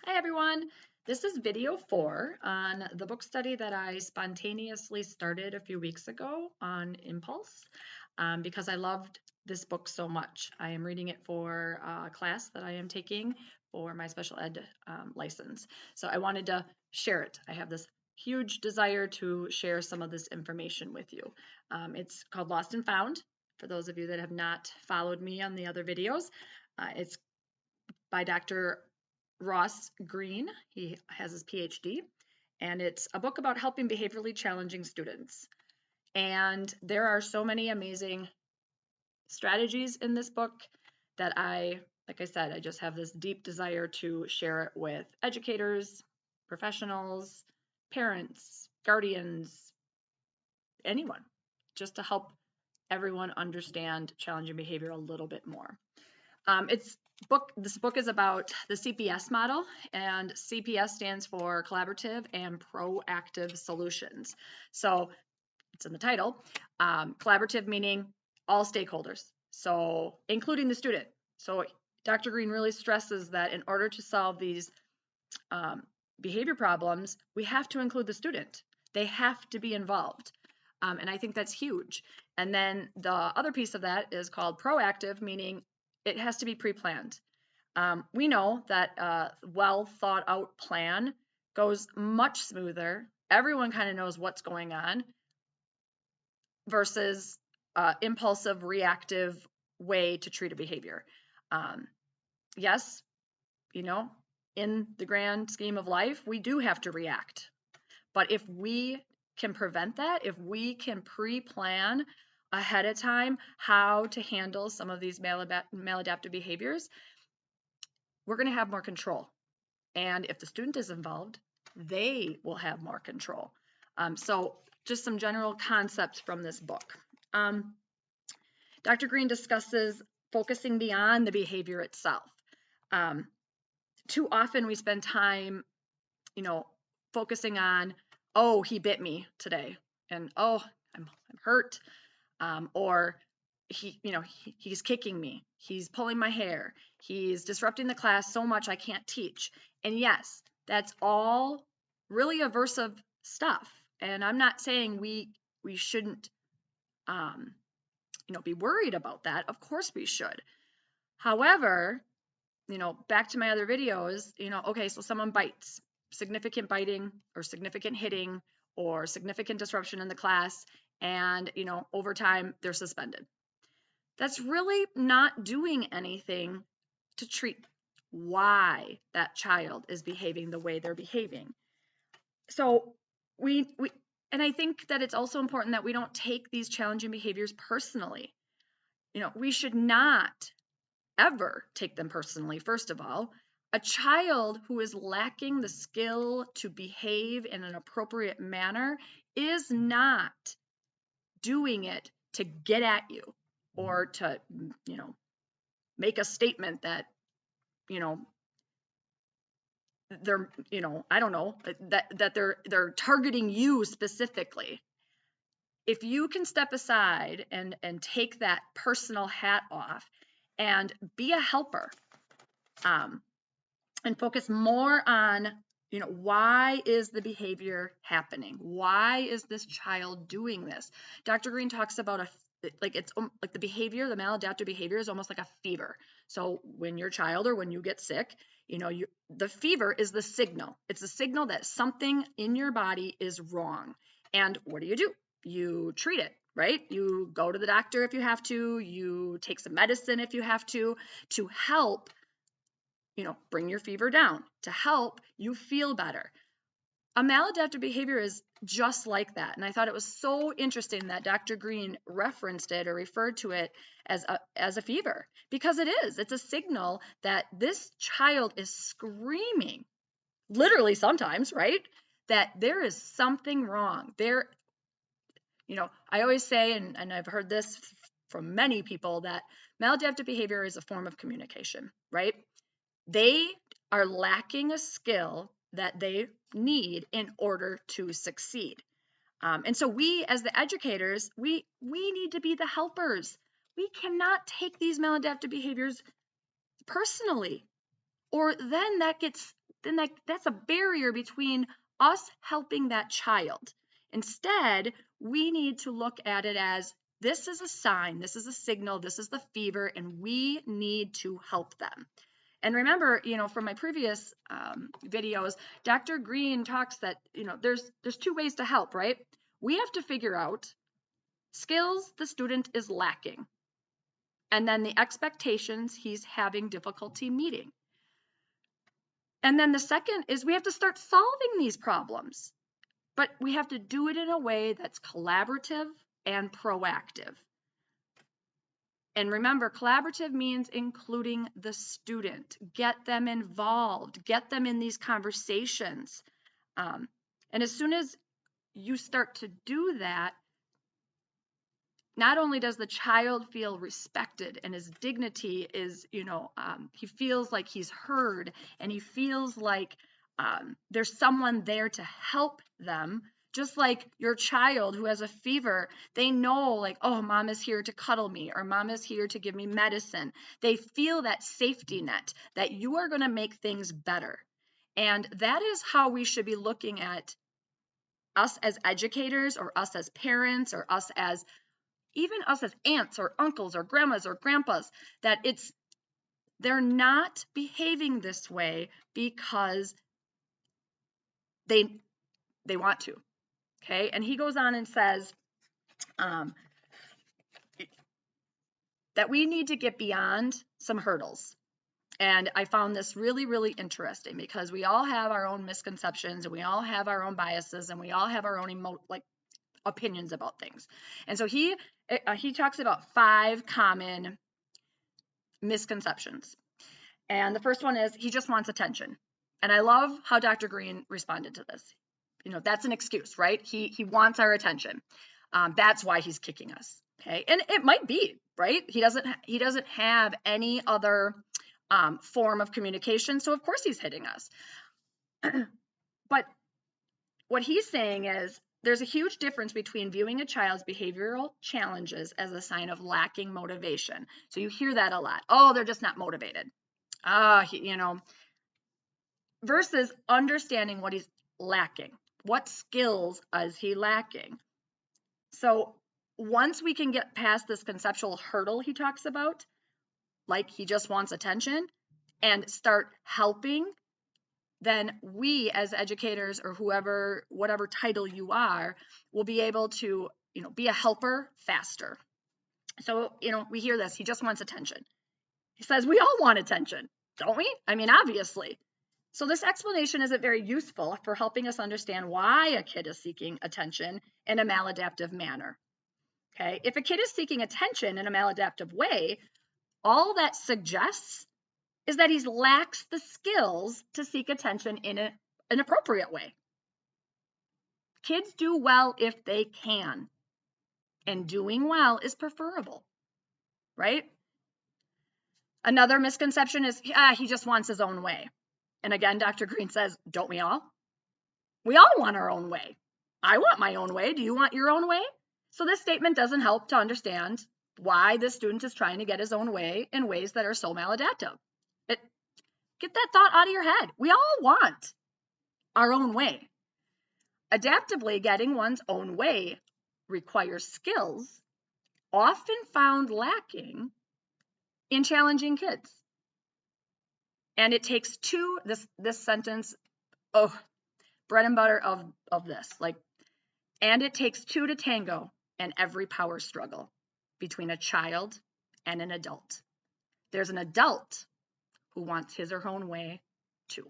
Hi everyone, this is video 4 on the book study that I spontaneously started a few weeks ago on impulse because I loved this book so much. I am reading it for a class that I am taking for my special ed license. So I wanted to share it. I have this huge desire to share some of this information with you. It's called Lost and Found, for those of you that have not followed me on the other videos. It's by Dr. Ross Greene. He has his PhD, and it's a book about helping behaviorally challenging students. And there are so many amazing strategies in this book that like I said, I just have this deep desire to share it with educators, professionals, parents, guardians, anyone, just to help everyone understand challenging behavior a little bit more. This book is about the CPS model, and CPS stands for collaborative and proactive solutions. So it's in the title. Collaborative meaning all stakeholders, so including the student. So Dr. Greene really stresses that in order to solve these behavior problems, we have to include the student. They have to be involved. And I think that's huge. And then the other piece of that is called proactive, meaning it has to be pre-planned. We know that a well thought out plan goes much smoother. Everyone kind of knows what's going on versus impulsive, reactive way to treat a behavior. Yes, in the grand scheme of life, we do have to react. But if we can prevent that, if we can pre-plan ahead of time how to handle some of these maladaptive behaviors, we're going to have more control. And if the student is involved, they will have more control. So just some general concepts from this book. Dr. Greene discusses focusing beyond the behavior itself. Too often we spend time, focusing on, oh, he bit me today, and oh, I'm hurt, or he's kicking me, he's pulling my hair, he's disrupting the class so much I can't teach. And yes, that's all really aversive stuff. And I'm not saying we shouldn't be worried about that. Of course we should. However, back to my other videos, okay, so someone bites, significant biting or significant hitting or significant disruption in the class, and, over time they're suspended. That's really not doing anything to treat why that child is behaving the way they're behaving. So and I think that it's also important that we don't take these challenging behaviors personally. We should not ever take them personally. First of all, a child who is lacking the skill to behave in an appropriate manner is not doing it to get at you or to, make a statement that, they're, I don't know, that they're targeting you specifically. If you can step aside and take that personal hat off and be a helper, and focus more on, why is the behavior happening? Why is this child doing this? Dr. Greene talks about it's like the behavior, the maladaptive behavior is almost like a fever. So when your child or when you get sick, the fever is the signal. It's a signal that something in your body is wrong. And what do? You treat it, right? You go to the doctor if you have to, you take some medicine if you have to help bring your fever down, to help you feel better. A maladaptive behavior is just like that. And I thought it was so interesting that Dr. Greene referenced it or referred to it as a fever, because it is. It's a signal that this child is screaming, literally sometimes, right? That there is something wrong. I always say, and I've heard this from many people, that maladaptive behavior is a form of communication, right? They are lacking a skill that they need in order to succeed. And so we, as the educators, we need to be the helpers. We cannot take these maladaptive behaviors personally, or then that gets then that's a barrier between us helping that child. Instead, we need to look at it as this is a sign, this is a signal, this is the fever, and we need to help them. And remember, from my previous videos, Dr. Greene talks that, there's two ways to help, right? We have to figure out skills the student is lacking, and then the expectations he's having difficulty meeting. And then the second is we have to start solving these problems, but we have to do it in a way that's collaborative and proactive. And remember, collaborative means including the student. Get them involved. Get them in these conversations. And as soon as you start to do that, not only does the child feel respected and his dignity is, he feels like he's heard, and he feels like there's someone there to help them. Just like your child who has a fever, they know like, oh, mom is here to cuddle me, or mom is here to give me medicine. They feel that safety net that you are going to make things better. And that is how we should be looking at us as educators, or us as parents, or even us as aunts or uncles or grandmas or grandpas, that they're not behaving this way because they want to. Okay, and he goes on and says that we need to get beyond some hurdles. And I found this really, really interesting because we all have our own misconceptions, and we all have our own biases, and we all have our own opinions about things. And so he talks about 5 common misconceptions. And the first one is he just wants attention. And I love how Dr. Greene responded to this. That's an excuse, right? He wants our attention. That's why he's kicking us. Okay, and it might be, right? He doesn't have any other form of communication, so of course he's hitting us. But what he's saying is there's a huge difference between viewing a child's behavioral challenges as a sign of lacking motivation. So you hear that a lot. Oh, they're just not motivated. Versus understanding what he's lacking. What skills is he lacking? So once we can get past this conceptual hurdle he talks about, like he just wants attention, and start helping, then we as educators, or whatever title you are, will be able to, be a helper faster. So, we hear this, he just wants attention. He says we all want attention, don't we? I mean, obviously. So this explanation isn't very useful for helping us understand why a kid is seeking attention in a maladaptive manner. Okay, if a kid is seeking attention in a maladaptive way, all that suggests is that he lacks the skills to seek attention in an appropriate way. Kids do well if they can, and doing well is preferable, right? Another misconception is, he just wants his own way. And again, Dr. Greene says, don't we all? We all want our own way. I want my own way. Do you want your own way? So this statement doesn't help to understand why this student is trying to get his own way in ways that are so maladaptive. Get that thought out of your head. We all want our own way. Adaptively getting one's own way requires skills often found lacking in challenging kids. And it takes two, this sentence, bread and butter of this, and it takes 2 to tango in every power struggle between a child and an adult. There's an adult who wants his or her own way too.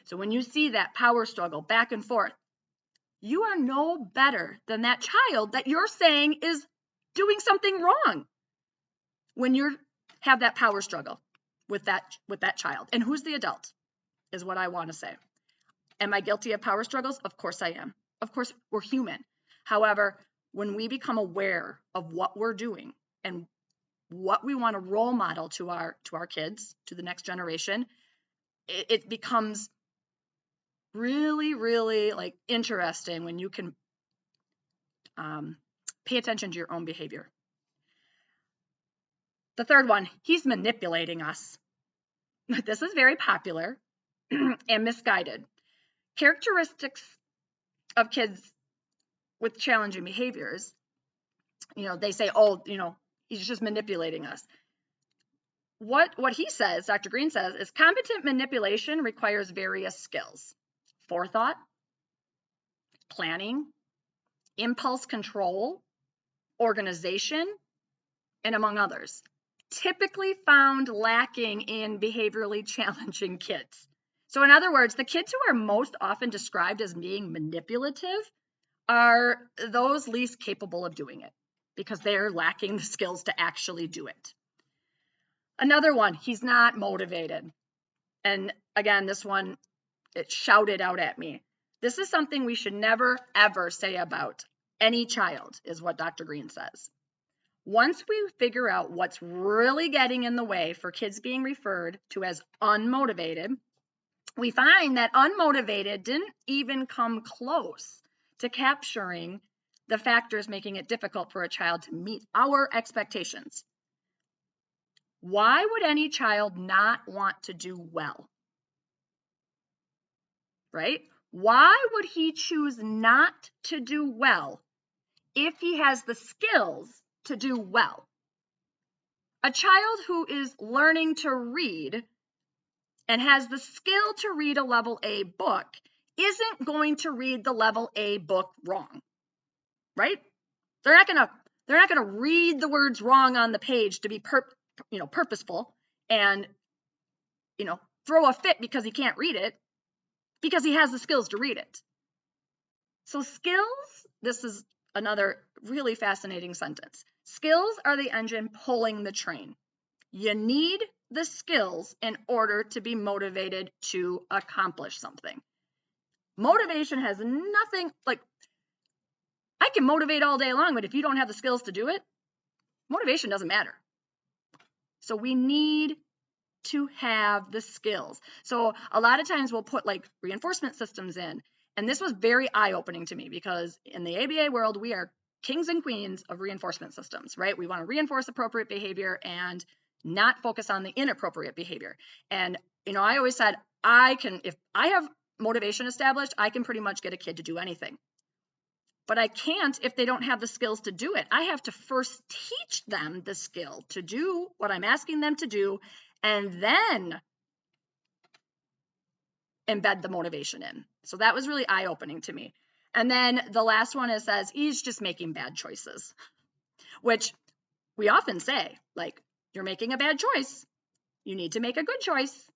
So when you see that power struggle back and forth, you are no better than that child that you're saying is doing something wrong when you have that power struggle with that child. And who's the adult is what I want to say. Am I guilty of power struggles? Of course I am. Of course, we're human. However, when we become aware of what we're doing and what we want to role model to our kids, to the next generation, it becomes really, really interesting when you can pay attention to your own behavior. The third one, he's manipulating us. This is very popular. and misguided. Characteristics of kids with challenging behaviors, they say, oh, he's just manipulating us. What he says, Dr. Greene says, is competent manipulation requires various skills: forethought, planning, impulse control, organization, and among others, typically found lacking in behaviorally challenging kids. So in other words, the kids who are most often described as being manipulative are those least capable of doing it because they're lacking the skills to actually do it. Another one, he's not motivated. And again, this one, it shouted out at me. This is something we should never, ever say about any child, is what Dr. Greene says. Once we figure out what's really getting in the way for kids being referred to as unmotivated, we find that unmotivated didn't even come close to capturing the factors making it difficult for a child to meet our expectations. Why would any child not want to do well? Right? Why would he choose not to do well if he has the skills to do well? A child who is learning to read and has the skill to read a level A book isn't going to read the level A book wrong, right? They're not going to read the words wrong on the page to be purposeful and throw a fit because he can't read it, because he has the skills to read it. So skills, this is another really fascinating sentence. Skills are the engine pulling the train. You need the skills in order to be motivated to accomplish something. Motivation has nothing, I can motivate all day long, but if you don't have the skills to do it, motivation doesn't matter. So we need to have the skills. So a lot of times we'll put reinforcement systems in. And this was very eye-opening to me because in the ABA world, we are kings and queens of reinforcement systems, right? We want to reinforce appropriate behavior and not focus on the inappropriate behavior. And, I always said, if I have motivation established, I can pretty much get a kid to do anything. But I can't if they don't have the skills to do it. I have to first teach them the skill to do what I'm asking them to do, and then embed the motivation in. So that was really eye-opening to me. And then the last one says, he's just making bad choices, which we often say, you're making a bad choice. You need to make a good choice.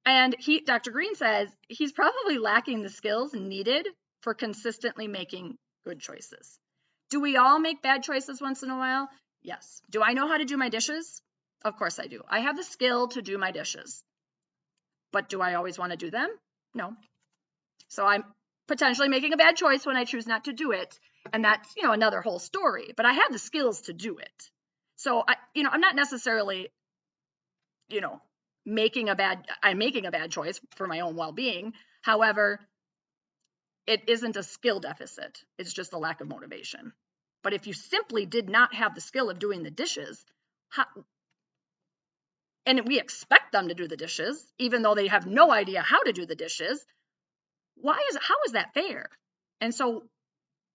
And Dr. Greene says, he's probably lacking the skills needed for consistently making good choices. Do we all make bad choices once in a while? Yes. Do I know how to do my dishes? Of course I do. I have the skill to do my dishes. But do I always want to do them? No. So I'm potentially making a bad choice when I choose not to do it. And that's, another whole story. But I have the skills to do it. So I'm not necessarily, making a bad choice for my own well-being. However, it isn't a skill deficit. It's just a lack of motivation. But if you simply did not have the skill of doing the dishes, and we expect them to do the dishes, even though they have no idea how to do the dishes, how is that fair? And so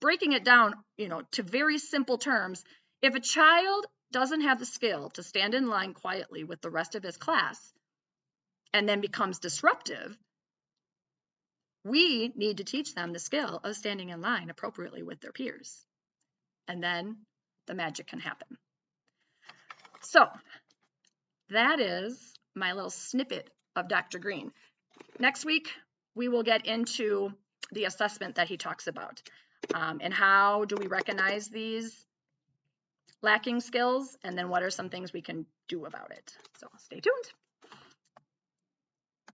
breaking it down, to very simple terms, if a child doesn't have the skill to stand in line quietly with the rest of his class and then becomes disruptive, we need to teach them the skill of standing in line appropriately with their peers. And then the magic can happen. So that is my little snippet of Dr. Greene. Next week, we will get into the assessment that he talks about and how do we recognize these lacking skills, and then what are some things we can do about it. So stay tuned.